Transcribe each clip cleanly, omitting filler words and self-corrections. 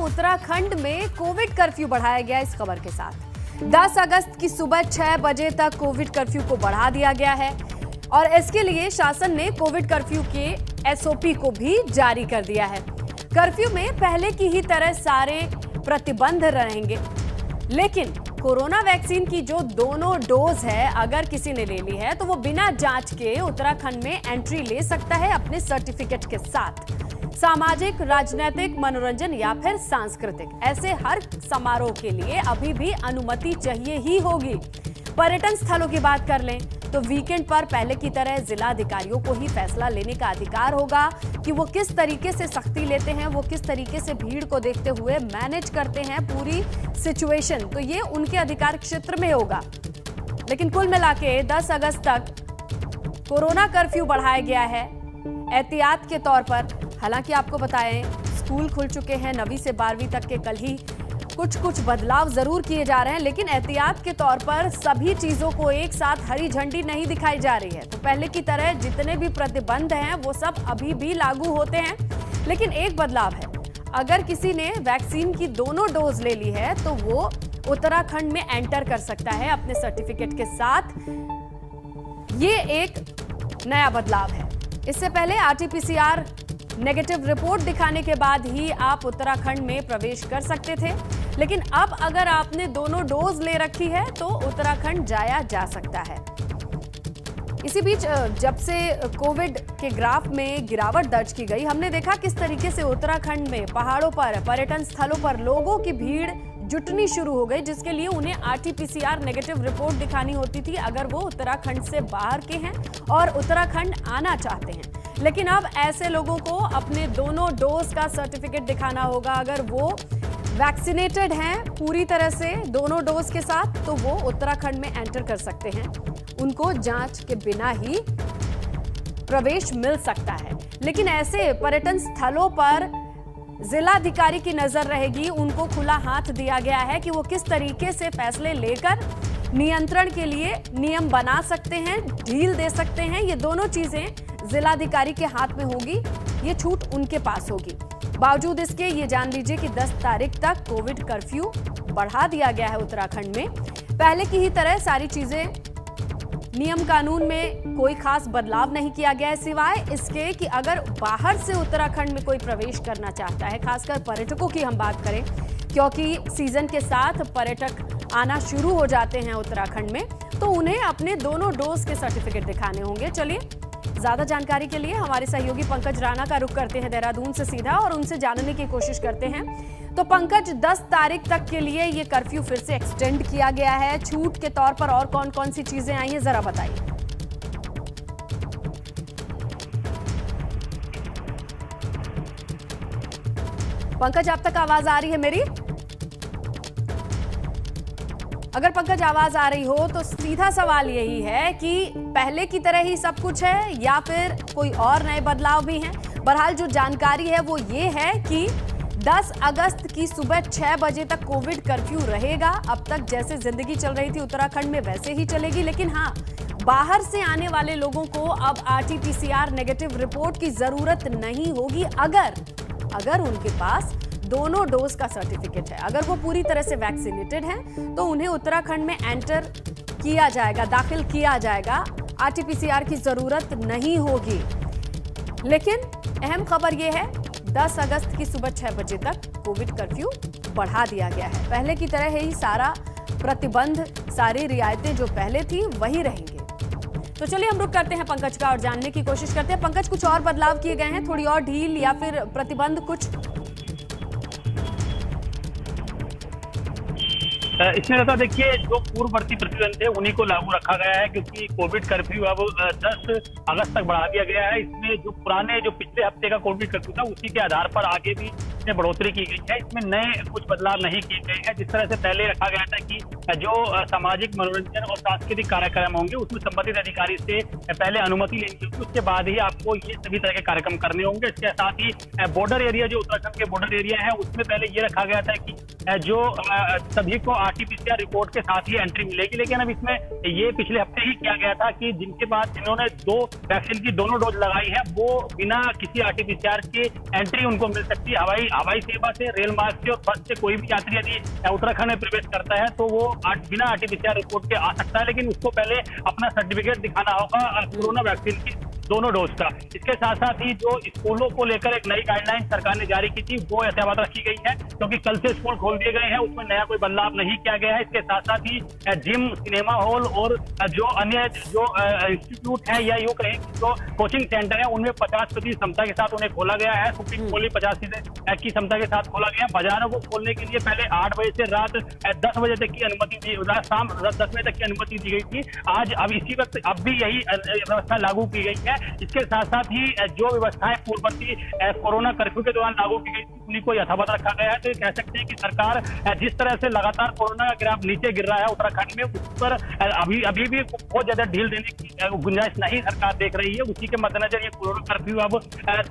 उत्तराखंड में Covid curfew बढ़ाया गया। इस खबर के साथ 10 अगस्त की सुबह 6 बजे तक कोविड कर्फ्यू को बढ़ा दिया गया है और इसके लिए शासन ने कोविड कर्फ्यू के एसओपी को भी जारी कर दिया है। कर्फ्यू में पहले की ही तरह सारे प्रतिबंध रहेंगे, लेकिन कोरोना वैक्सीन की जो दोनों डोज है अगर किसी ने ले ली है तो वो बिना जांच के उत्तराखंड में एंट्री ले सकता है अपने सर्टिफिकेट के साथ। सामाजिक, राजनीतिक, मनोरंजन या फिर सांस्कृतिक ऐसे हर समारोह के लिए अभी भी अनुमति चाहिए ही होगी। पर्यटन स्थलों की बात कर लें तो वीकेंड पर पहले की तरह जिला अधिकारियों को ही फैसला लेने का अधिकार होगा कि वो किस तरीके से सख्ती लेते हैं, वो किस तरीके से भीड़ को देखते हुए मैनेज करते हैं पूरी सिचुएशन, तो ये उनके अधिकार क्षेत्र में होगा। लेकिन कुल मिलाके 10 अगस्त तक कोरोना कर्फ्यू बढ़ाया गया है एहतियात के तौर पर। हालांकि आपको बताएं स्कूल खुल चुके हैं, 9वीं से 12वीं तक के कल ही कुछ बदलाव जरूर किए जा रहे हैं, लेकिन एहतियात के तौर पर सभी चीजों को एक साथ हरी झंडी नहीं दिखाई जा रही है। तो पहले की तरह जितने भी प्रतिबंध हैं वो सब अभी भी लागू होते हैं, लेकिन एक बदलाव है, अगर किसी ने वैक्सीन की दोनों डोज ले ली है तो वो उत्तराखंड में एंटर कर सकता है अपने सर्टिफिकेट के साथ। ये एक नया बदलाव है। इससे पहले आरटीपीसीआर नेगेटिव रिपोर्ट दिखाने के बाद ही आप उत्तराखंड में प्रवेश कर सकते थे, लेकिन अब अगर आपने दोनों डोज ले रखी है तो उत्तराखंड जाया जा सकता है। इसी बीच जब से कोविड के ग्राफ में गिरावट दर्ज की गई, हमने देखा किस तरीके से उत्तराखंड में पहाड़ों पर, पर्यटन स्थलों पर लोगों की भीड़ जुटनी शुरू हो गई, जिसके लिए उन्हें आरटीपीसीआर नेगेटिव रिपोर्ट दिखानी होती थी अगर वो उत्तराखंड से बाहर के हैं और उत्तराखंड आना चाहते हैं। लेकिन अब ऐसे लोगों को अपने दोनों डोज का सर्टिफिकेट दिखाना होगा। अगर वो वैक्सीनेटेड हैं पूरी तरह से दोनों डोज के साथ तो वो उत्तराखंड में एंटर कर सकते हैं, उनको जांच के बिना ही प्रवेश मिल सकता है। लेकिन ऐसे पर्यटन स्थलों पर जिलाधिकारी की नजर रहेगी, उनको खुला हाथ दिया गया है कि वो किस तरीके से फैसले लेकर नियंत्रण के लिए नियम बना सकते हैं, ढील दे सकते हैं। ये दोनों चीजें जिलाधिकारी के हाथ में होगी, ये छूट उनके पास होगी। बावजूद इसके ये जान लीजिए कि 10 तारीख तक कोविड कर्फ्यू बढ़ा दिया गया है उत्तराखंड में। पहले की ही तरह सारी चीजें, नियम कानून में कोई खास बदलाव नहीं किया गया है, सिवाय इसके कि अगर बाहर से उत्तराखंड में कोई प्रवेश करना चाहता है, खासकर पर्यटकों की हम बात करें, क्योंकि सीजन के साथ पर्यटक आना शुरू हो जाते हैं उत्तराखंड में, तो उन्हें अपने दोनों डोज के सर्टिफिकेट दिखाने होंगे। चलिए ज्यादा जानकारी के लिए हमारे सहयोगी पंकज राणा का रुख करते हैं देहरादून से सीधा और उनसे जानने की कोशिश करते हैं। तो पंकज, 10 तारीख तक के लिए ये कर्फ्यू फिर से एक्सटेंड किया गया है, छूट के तौर पर और कौन कौन सी चीजें आई हैं, जरा बताइए। पंकज, आप तक आवाज आ रही है मेरी? अगर पंकज आवाज आ रही हो तो सीधा सवाल यही है कि पहले की तरह ही सब कुछ है या फिर कोई और नए बदलाव भी हैं। बहरहाल जो जानकारी है वो ये है कि 10 अगस्त की सुबह 6 बजे तक कोविड कर्फ्यू रहेगा। अब तक जैसे जिंदगी चल रही थी उत्तराखंड में वैसे ही चलेगी, लेकिन हाँ, बाहर से आने वाले लोगों को अब आरटीपीसीआर नेगेटिव रिपोर्ट की जरूरत नहीं होगी अगर उनके पास दोनों डोज का सर्टिफिकेट है। अगर वो पूरी तरह से वैक्सीनेटेड हैं तो उन्हें उत्तराखंड में एंटर किया जाएगा, दाखिल किया जाएगा, आरटीपीसीआर की जरूरत नहीं होगी। लेकिन अहम खबर यह है 10 अगस्त की सुबह 6 बजे तक कोविड कर्फ्यू बढ़ा दिया गया है। पहले की तरह ही सारा प्रतिबंध, सारी रियायतें जो पहले थी वही रहेंगे। तो चलिए हम रुक करते हैं पंकज का और जानने की कोशिश करते हैं। पंकज, कुछ और बदलाव किए गए हैं, थोड़ी और ढील या फिर प्रतिबंध कुछ? इसमें ऐसा देखिए, जो पूर्ववर्ती प्रतिबंध थे उन्हीं को लागू रखा गया है, क्योंकि कोविड कर्फ्यू अब 10 अगस्त तक बढ़ा दिया गया है। इसमें जो पिछले हफ्ते का कोविड कर्फ्यू था उसी के आधार पर आगे भी इसमें बढ़ोतरी की गई है। इसमें नए कुछ बदलाव नहीं किए गए हैं। जिस तरह से पहले रखा गया था कि जो सामाजिक, मनोरंजन और सांस्कृतिक कार्यक्रम होंगे उसमें संबंधित अधिकारी से पहले अनुमति लेनी होगी, उसके बाद ही आपको ये सभी तरह के कार्यक्रम करने होंगे। इसके साथ ही बॉर्डर एरिया, जो उत्तराखंड के बॉर्डर एरिया है, उसमें पहले ये रखा गया था कि जो सभी को आरटीपीसीआर रिपोर्ट के साथ ही एंट्री मिलेगी, लेकिन अब इसमें ये पिछले हफ्ते ही किया गया था कि जिनके पास, जिन्होंने 2 वैक्सीन की दोनों डोज लगाई है, वो बिना किसी आरटीपीसीआर की एंट्री उनको मिल सकती है। हवाई सेवा से, रेल मार्ग से और बस से कोई भी यात्री यदि उत्तराखंड में प्रवेश करता है तो वो बिना RT-PCR रिपोर्ट के आ सकता है, लेकिन उसको पहले अपना सर्टिफिकेट दिखाना होगा कोरोना वैक्सीन की दोनों डोज का। इसके साथ साथ ही जो स्कूलों को लेकर एक नई गाइडलाइन सरकार ने जारी की थी वो यथावत रखी गई है, क्योंकि कल से स्कूल खोल दिए गए हैं, उसमें नया कोई बदलाव नहीं किया गया है। इसके साथ साथ ही जिम, सिनेमा हॉल और जो अन्य जो इंस्टीट्यूट है या यूं कहें जो कोचिंग सेंटर है उनमें 50% क्षमता के साथ उन्हें खोला गया है। सुप्रीम कोर्ट 50% की क्षमता के साथ खोला गया। बाजारों को खोलने के लिए पहले 8 बजे से रात 10 बजे तक की अनुमति दी, रात शाम 10 बजे तक की अनुमति दी गई थी। आज अब इसी वक्त अब भी यही व्यवस्था लागू की गई है। इसके साथ साथ ही जो व्यवस्थाएं पूर्ववर्ती कोरोना कर्फ्यू के दौरान लागू की गई थी उन्हीं को यथावत रखा गया है। तो ये कह सकते हैं कि सरकार जिस तरह से लगातार कोरोना का ग्राफ नीचे गिर रहा है उत्तराखंड में, उस पर अभी भी बहुत ज्यादा ढील देने की गुंजाइश नहीं सरकार देख रही है। उसी के मद्देनजर ये कोरोना कर्फ्यू अब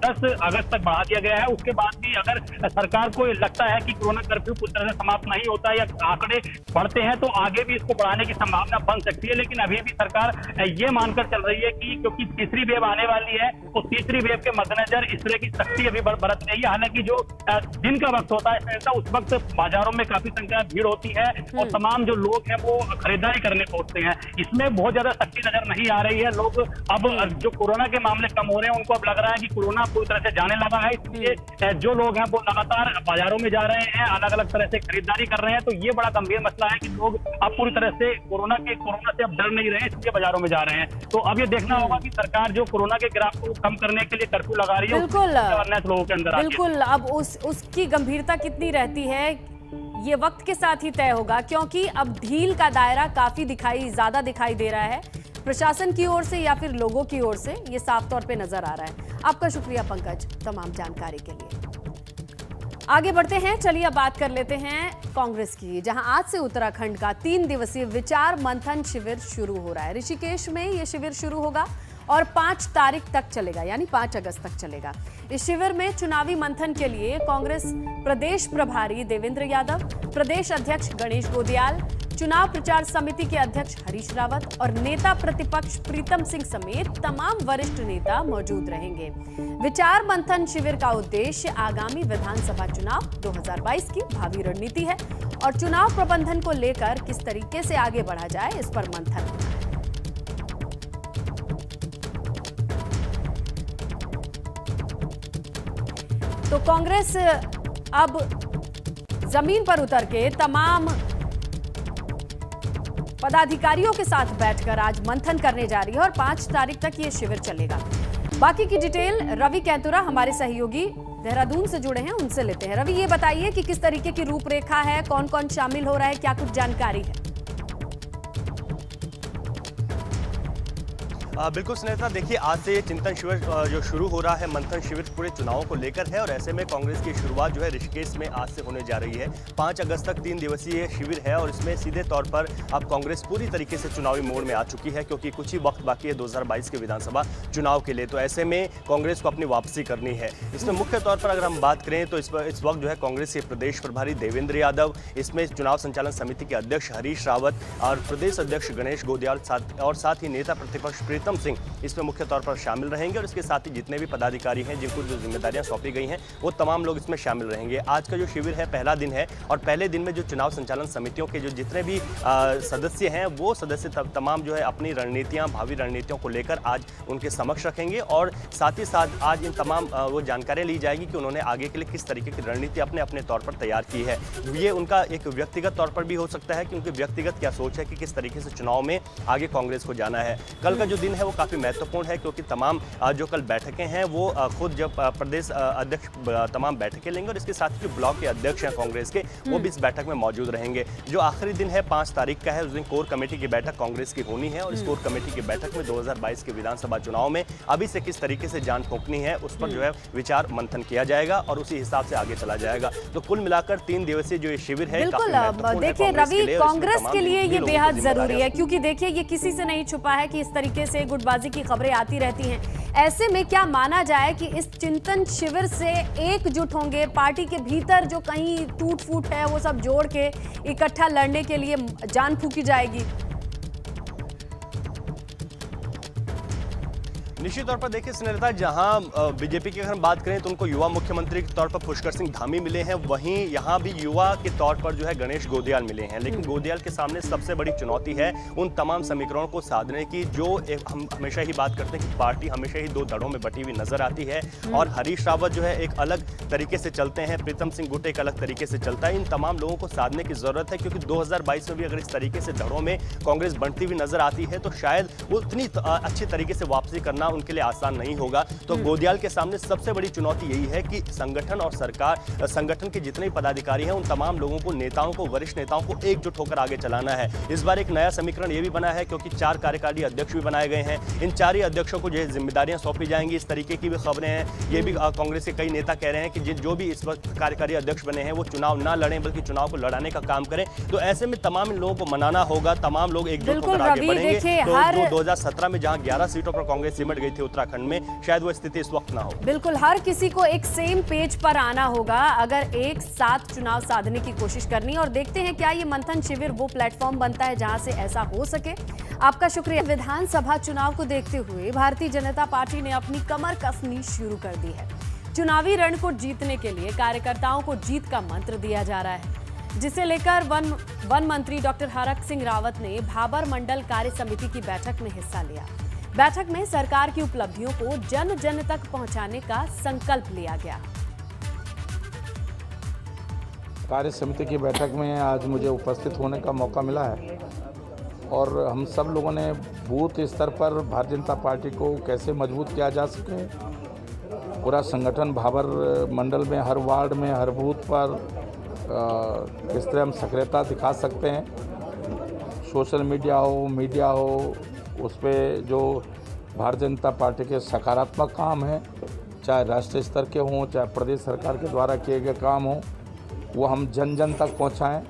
10 अगस्त तक बढ़ा दिया गया है। उसके बाद भी अगर सरकार को लगता है कि कोरोना कर्फ्यू पूरी तरह से समाप्त नहीं होता या आंकड़े बढ़ते हैं तो आगे भी इसको बढ़ाने की संभावना बन सकती है, लेकिन अभी भी सरकार ये मानकर चल रही है कि क्योंकि तीसरी वेव आने वाली है तो तीसरी वेव के मद्देनजर इस तरह की सख्ती अभी बरत रही है। हालांकि जो दिन का वक्त होता है उस वक्त बाजारों में काफी संख्या में भीड़ होती है और तमाम जो लोग हैं वो खरीदारी करने पहुंचते हैं। इसमें बहुत ज्यादा सख्ती नजर नहीं आ रही है। लोग अब जो कोरोना के मामले कम हो रहे हैं उनको अब लग रहा है कि कोरोना पूरी तरह से जाने लगा है, इसलिए जो लोग हैं वो लगातार बाजारों में जा रहे हैं, अलग अलग तरह से खरीदारी कर रहे हैं। तो ये बड़ा गंभीर मसला है कि लोग अब पूरी तरह से कोरोना से अब डर नहीं रहे, इसलिए बाजारों में जा रहे हैं। तो अब ये देखना होगा कि सरकार जो कोरोना के ग्राफ को कम करने के लिए कर्फ्यू लगा रही है, बिल्कुल लोगों के अंदर बिल्कुल। अब उसकी गंभीरता कितनी रहती है ये वक्त के साथ ही तय होगा, क्योंकि अब ढील का दायरा काफी ज्यादा दिखाई दे रहा है प्रशासन की ओर से या फिर लोगों की ओर से, ये साफ तौर पे नजर आ रहा है। आपका शुक्रिया पंकज तमाम जानकारी के लिए। आगे बढ़ते हैं, चलिए अब बात कर लेते हैं कांग्रेस की, जहां आज से उत्तराखंड का 3 दिवसीय विचार मंथन शिविर शुरू हो रहा है। ऋषिकेश में ये शिविर शुरू होगा और 5 तारीख तक चलेगा, यानी 5 अगस्त तक चलेगा। इस शिविर में चुनावी मंथन के लिए कांग्रेस प्रदेश प्रभारी देवेंद्र यादव, प्रदेश अध्यक्ष गणेश गोदियाल, चुनाव प्रचार समिति के अध्यक्ष हरीश रावत और नेता प्रतिपक्ष प्रीतम सिंह समेत तमाम वरिष्ठ नेता मौजूद रहेंगे। विचार मंथन शिविर का उद्देश्य आगामी विधानसभा चुनाव 2022 की भावी रणनीति है और चुनाव प्रबंधन को लेकर किस तरीके से आगे बढ़ा जाए इस पर मंथन होना है। तो कांग्रेस अब जमीन पर उतर के तमाम पदाधिकारियों के साथ बैठकर आज मंथन करने जा रही है और 5 तारीख तक ये शिविर चलेगा। बाकी की डिटेल रवि कैंतुरा हमारे सहयोगी देहरादून से जुड़े हैं, उनसे लेते हैं। रवि, ये बताइए कि किस तरीके की रूपरेखा है, कौन कौन शामिल हो रहा है, क्या कुछ जानकारी है? बिल्कुल स्नेहा, देखिए आज से ये चिंतन शिविर जो शुरू हो रहा है, मंथन शिविर पूरे चुनावों को लेकर है और ऐसे में कांग्रेस की शुरुआत जो है ऋषिकेश में आज से होने जा रही है। 5 अगस्त तक 3 दिवसीय शिविर है और इसमें सीधे तौर पर अब कांग्रेस पूरी तरीके से चुनावी मोड़ में आ चुकी है, क्योंकि कुछ ही वक्त बाकी है 2022 के विधानसभा चुनाव के लिए। तो ऐसे में कांग्रेस को अपनी वापसी करनी है। इसमें मुख्य तौर पर अगर हम बात करें तो इस वक्त जो है कांग्रेस के प्रदेश प्रभारी देवेंद्र यादव, इसमें चुनाव संचालन समिति के अध्यक्ष हरीश रावत और प्रदेश अध्यक्ष गणेश गोदियाल और साथ ही नेता प्रतिपक्ष प्रीतम सिंह इसमें मुख्य तौर पर शामिल रहेंगे और इसके साथ ही जितने भी पदाधिकारी हैं जिनको जो जिम्मेदारियां सौंपी गई हैं वो तमाम लोग इसमें शामिल रहेंगे। आज का जो शिविर है पहला दिन है और पहले दिन में जो चुनाव संचालन समितियों के जो जितने भी सदस्य हैं वो सदस्य तमाम जो है अपनी रणनीतियां, भावी रणनीतियों को लेकर आज उनके समक्ष रखेंगे और साथ ही साथ आज इन तमाम वो जानकारियाँ ली जाएगी कि उन्होंने आगे के लिए किस तरीके की रणनीति अपने अपने तौर पर तैयार की है। ये उनका एक व्यक्तिगत तौर पर भी हो सकता है कि उनकी व्यक्तिगत क्या सोच है कि किस तरीके से चुनाव में आगे कांग्रेस को जाना है। कल का जो दिन है वो काफ़ी महत्वपूर्ण है, क्योंकि तमाम जो कल बैठकें हैं वो खुद जब प्रदेश अध्यक्ष तमाम बैठकें लेंगे और इसके साथ ही जो ब्लॉक के अध्यक्ष हैं कांग्रेस के वो भी इस बैठक में मौजूद रहेंगे। जो आखिरी दिन है 5 तारीख का है, उस दिन कोर कमेटी की बैठक कांग्रेस की होनी है और इस कोर कमेटी की बैठक में 2022 के विधानसभा चुनाव में अभी से किस तरीके से जान फूंकनी है उस पर जो है विचार मंथन किया जाएगा और उसी हिसाब से आगे चला जाएगा। तो कुल मिलाकर 3 दिवसीय जो ये शिविर है, बिल्कुल देखिए रवि, कांग्रेस के लिए ये बेहद जरूरी है, क्योंकि देखिए ये किसी से नहीं छुपा है कि इस तरीके से गुटबाजी की खबरें आती रहती हैं। ऐसे में क्या माना जाए कि इस चिंतन शिविर से एकजुट होंगे, पार्टी के भीतर जो कहीं टूट फूट है वो सब जोड़ के इकट्ठा लड़ने के लिए जान फूंकी जाएगी? निश्चित तौर पर देखिए स्नेहलता, जहां बीजेपी की अगर हम बात करें तो उनको युवा मुख्यमंत्री के तौर पर पुष्कर सिंह धामी मिले हैं, वहीं यहां भी युवा के तौर पर जो है गणेश गोदियाल मिले हैं। लेकिन गोदियाल के सामने सबसे बड़ी चुनौती है उन तमाम समीकरणों को साधने की जो हम हमेशा ही बात करते हैं कि पार्टी हमेशा ही दो धड़ों में बटी हुई नजर आती है। और हरीश रावत जो है एक अलग तरीके से चलते हैं, प्रीतम सिंह गुट एक अलग तरीके से चलता है। इन तमाम लोगों को साधने की जरूरत है, क्योंकि 2022 में भी अगर इस तरीके से धड़ों में कांग्रेस बढ़ती हुई नजर आती है तो शायद उतनी अच्छी तरीके से वापसी करना उनके लिए आसान नहीं होगा। तो गोदियाल के सामने सबसे बड़ी चुनौती यही है कि संगठन और सरकार, संगठन के जितने पदाधिकारी हैं उन तमाम लोगों को, नेताओं को, वरिष्ठ नेताओं को एकजुट होकर आगे चलाना है। इस बार एक नया समीकरण यह भी बना है क्योंकि 4 कार्यकारी अध्यक्ष भी बनाए गए हैं। इन 4 ही अध्यक्षों को जो है जिम्मेदारियां सौंपी जाएंगी, इस तरीके की भी खबरें हैं। ये भी कांग्रेस के कई नेता कह रहे हैं कि जो भी इस वक्त कार्यकारी अध्यक्ष बने हैं वो चुनाव ना लड़ें बल्कि चुनाव को लड़ाने का काम करें। तो ऐसे में तमाम इन लोगों को मनाना होगा, तमाम लोग एकजुट होकर आगे बढ़ेंगे। तो 2017 में जहां 11 सीटों पर कांग्रेस सिमट गई थी उत्तराखंड में, शायद वो स्थिति इस वक्त ना हो। बिल्कुल, हर किसी को एक सेम पेज पर आना होगा अगर एक साथ चुनाव साधने की कोशिश करनी। और देखते हैं क्या ये मंथन शिविर वो प्लेटफॉर्म बनता है जहां से ऐसा हो सके। आपका शुक्रिया। विधानसभा चुनाव को देखते हुए भारतीय जनता पार्टी ने अपनी कमर कसनी शुरू कर दी है। चुनावी रण को जीतने के लिए कार्यकर्ताओं को जीत का मंत्र दिया जा रहा है, जिसे लेकर वन मंत्री डॉक्टर हरक सिंह रावत ने भाबर मंडल कार्य समिति की बैठक में हिस्सा लिया। बैठक में सरकार की उपलब्धियों को जन जन तक पहुंचाने का संकल्प लिया गया। कार्य समिति की बैठक में आज मुझे उपस्थित होने का मौका मिला है और हम सब लोगों ने बूथ स्तर पर भारतीय जनता पार्टी को कैसे मजबूत किया जा सके, पूरा संगठन भाबर मंडल में हर वार्ड में हर बूथ पर किस तरह हम सक्रियता दिखा सकते हैं, सोशल मीडिया हो उस पर जो भारतीय जनता पार्टी के सकारात्मक काम हैं, चाहे राष्ट्रीय स्तर के हों चाहे प्रदेश सरकार के द्वारा किए गए काम हों, वो हम जन जन तक पहुंचाएं।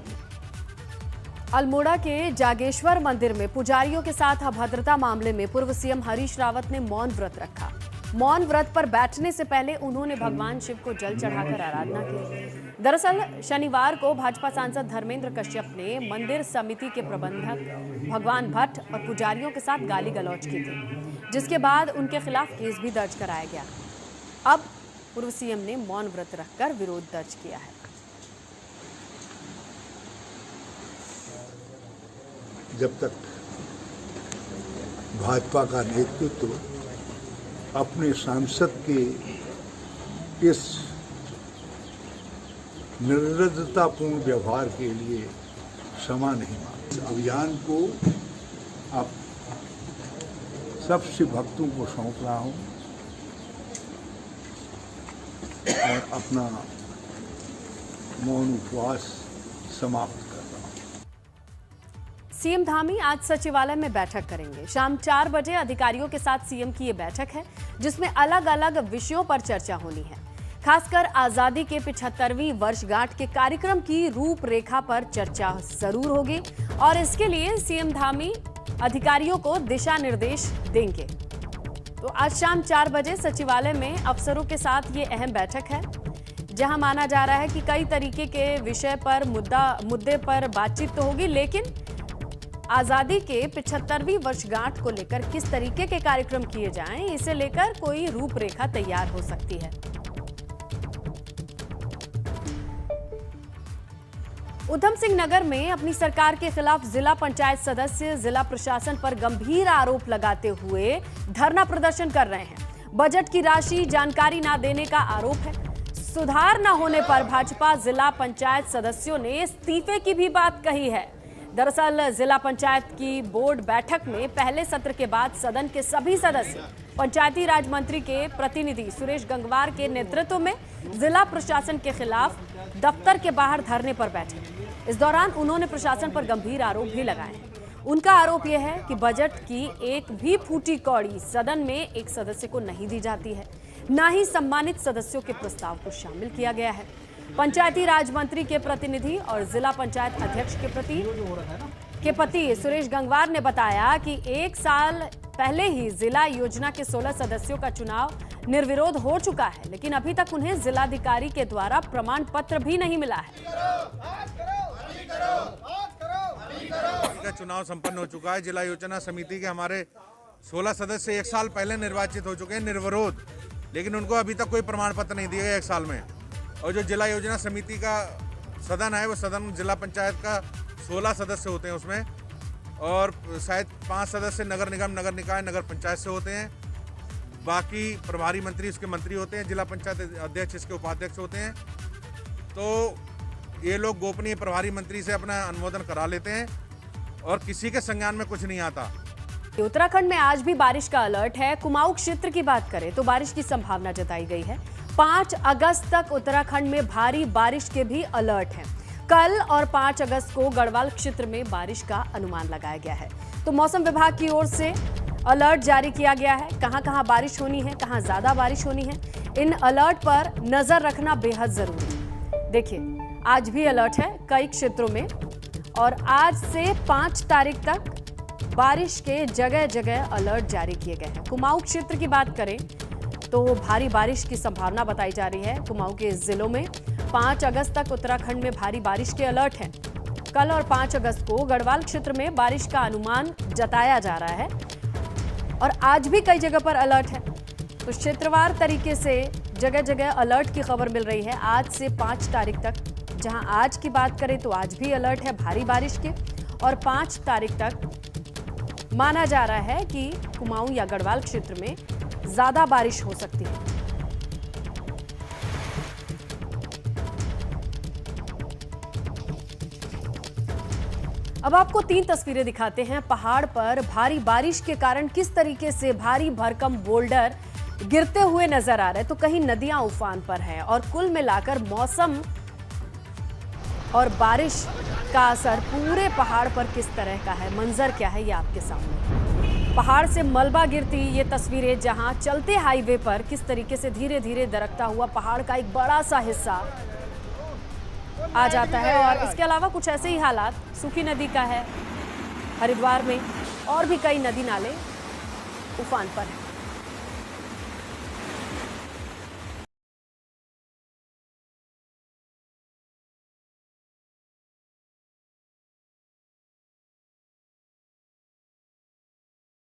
अल्मोड़ा के जागेश्वर मंदिर में पुजारियों के साथ अभद्रता मामले में पूर्व सीएम हरीश रावत ने मौन व्रत रखा। मौन व्रत पर बैठने से पहले उन्होंने भगवान शिव को जल चढ़ाकर आराधना की। दरअसल शनिवार को भाजपा सांसद धर्मेंद्र कश्यप ने मंदिर समिति के प्रबंधक भगवान भट्ट और पुजारियों के साथ गाली गलौज की थी, जिसके बाद उनके खिलाफ केस भी दर्ज कराया गया। अब पूर्व सीएम ने मौन व्रत रखकर विरोध दर्ज किया है। जब तक भाजपा का नेतृत्व अपने सांसद के इस निर्लज्जतापूर्ण व्यवहार के लिए क्षमा नहीं मांगते। अभियान को अब सब शिव भक्तों को सौंप रहा हूं और अपना मौन उपवास समाप्त। सीएम धामी आज सचिवालय में बैठक करेंगे। शाम 4 बजे अधिकारियों के साथ सीएम की ये बैठक है, जिसमें अलग अलग विषयों पर चर्चा होनी है। खासकर आजादी के 75वीं वर्षगांठ के कार्यक्रम की रूपरेखा पर चर्चा जरूर होगी और इसके लिए सीएम धामी अधिकारियों को दिशा निर्देश देंगे। तो आज शाम 4 बजे सचिवालय में अफसरों के साथ ये अहम बैठक है, जहां माना जा रहा है कि कई तरीके के विषय पर मुद्दे पर बातचीत तो होगी, लेकिन आजादी के 75वीं वर्षगांठ को लेकर किस तरीके के कार्यक्रम किए जाएं, इसे लेकर कोई रूपरेखा तैयार हो सकती है। उधम सिंह नगर में अपनी सरकार के खिलाफ जिला पंचायत सदस्य जिला प्रशासन पर गंभीर आरोप लगाते हुए धरना प्रदर्शन कर रहे हैं। बजट की राशि जानकारी न देने का आरोप है। सुधार न होने पर भाजपा जिला पंचायत सदस्यों ने इस्तीफे की भी बात कही है। दरअसल जिला पंचायत की बोर्ड बैठक में पहले सत्र के बाद सदन के सभी सदस्य पंचायती राज मंत्री के प्रतिनिधि सुरेश गंगवार के नेतृत्व में जिला प्रशासन के खिलाफ दफ्तर के बाहर धरने पर बैठे। इस दौरान उन्होंने प्रशासन पर गंभीर आरोप भी लगाए। उनका आरोप यह है कि बजट की एक भी फूटी कौड़ी सदन में एक सदस्य को नहीं दी जाती है, न ही सम्मानित सदस्यों के प्रस्ताव को शामिल किया गया है। पंचायती राज मंत्री के प्रतिनिधि और जिला पंचायत अध्यक्ष के पति सुरेश गंगवार ने बताया कि 1 साल पहले ही जिला योजना के 16 सदस्यों का चुनाव निर्विरोध हो चुका है, लेकिन अभी तक उन्हें जिलाधिकारी के द्वारा प्रमाण पत्र भी नहीं मिला है। का चुनाव संपन्न हो चुका है। जिला योजना समिति के हमारे 16 सदस्य 1 साल पहले निर्वाचित हो चुके हैं निर्विरोध, लेकिन उनको अभी तक कोई प्रमाण पत्र नहीं दिया गया 1 साल में। और जो जिला योजना समिति का सदन है, वो सदन जिला पंचायत का 16 सदस्य होते हैं उसमें, और शायद 5 सदस्य नगर निगम, नगर निकाय, नगर पंचायत से होते हैं। बाकी प्रभारी मंत्री इसके मंत्री होते हैं, जिला पंचायत अध्यक्ष इसके उपाध्यक्ष होते हैं। तो ये लोग गोपनीय प्रभारी मंत्री से अपना अनुमोदन करा लेते हैं और किसी के संज्ञान में कुछ नहीं आता। उत्तराखंड में आज भी बारिश का अलर्ट है। कुमाऊं क्षेत्र की बात करें तो बारिश की संभावना जताई गई है। 5 अगस्त तक उत्तराखंड में भारी बारिश के भी अलर्ट हैं। कल और 5 अगस्त को गढ़वाल क्षेत्र में बारिश का अनुमान लगाया गया है। तो मौसम विभाग की ओर से अलर्ट जारी किया गया है। कहां कहां बारिश होनी है, कहां ज्यादा बारिश होनी है, इन अलर्ट पर नजर रखना बेहद जरूरी है। देखिए, आज भी अलर्ट है कई क्षेत्रों में, और आज से 5 तारीख तक बारिश के जगह जगह अलर्ट जारी किए गए हैं। कुमाऊं क्षेत्र की बात करें तो भारी बारिश की संभावना बताई जा रही है। कुमाऊं के जिलों में 5 अगस्त तक उत्तराखंड में भारी बारिश के अलर्ट हैं। कल और 5 अगस्त को गढ़वाल क्षेत्र में बारिश का अनुमान जताया जा रहा है, और आज भी कई जगह पर अलर्ट है। तो क्षेत्रवार तरीके से जगह जगह अलर्ट की खबर मिल रही है। आज से 5 तारीख तक, जहां आज की बात करें तो आज भी अलर्ट है भारी बारिश के, और 5 तारीख तक माना जा रहा है कि कुमाऊं या गढ़वाल क्षेत्र में ज्यादा बारिश हो सकती है। अब आपको 3 तस्वीरें दिखाते हैं। पहाड़ पर भारी बारिश के कारण किस तरीके से भारी भरकम बोल्डर गिरते हुए नजर आ रहे हैं। तो कहीं नदियां उफान पर हैं, और कुल मिलाकर मौसम और बारिश का असर पूरे पहाड़ पर किस तरह का है, मंजर क्या है, ये आपके सामने। पहाड़ से मलबा गिरती ये तस्वीरें, जहां चलते हाईवे पर किस तरीके से धीरे धीरे दरकता हुआ पहाड़ का एक बड़ा सा हिस्सा आ जाता है। और इसके अलावा कुछ ऐसे ही हालात सूखी नदी का है हरिद्वार में, और भी कई नदी नाले उफान पर हैं।